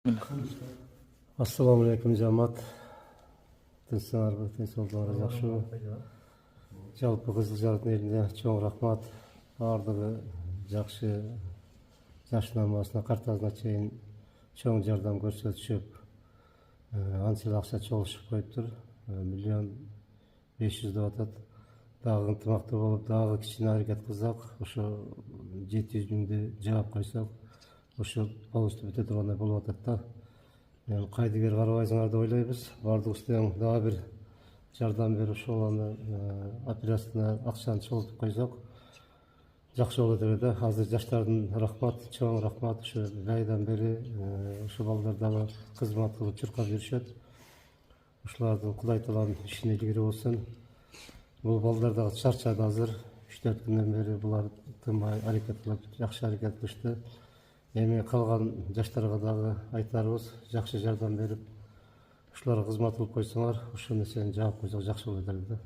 Assalamu alaikum жамаат. Тынчсыңарбы, тынчсыздыгыңар жакшыбы? Жалпы Кызыл Жардың элине чоң рахмат. Бардыгы жакшы, жашнамасына, картасына чейин чоң жардам көрсөтүшүп, анча эле акча чогулушуп коюптур. 1.500.000 деп атат. Дагы ынтымактуу болуп, дагы кичине аракет кылсак, ошо 700.000 жаап койсок, ошо полностью бүтө тургандай болуп атат да. Кайдыгер карабайсыңар деп ойлойбуз. Бардыгыбыз тең дагы бир жардам берип ошол операциясына акчаны чогултуп койсок, жакшы болот эле да. Азыр жаштардын рахмат, чоң рахмат. Ошо бир айдан бери ошо балдар дагы кызмат кылып чуркап жүрүшөт. Ушулардын Кудай тааланын ишине ийгилиги болсун. Бул балдар дагы чарчады азыр. 3-4 күндөн бери булар тынбай аракет кылып, жакшы аракет кылышты. Эми калган жаштарга дагы айтарыбыз, жакшы жардам берип, ушуларга кызмат кылып койсоңор, ошол нерсени жаап койсок жакшы болот эле да.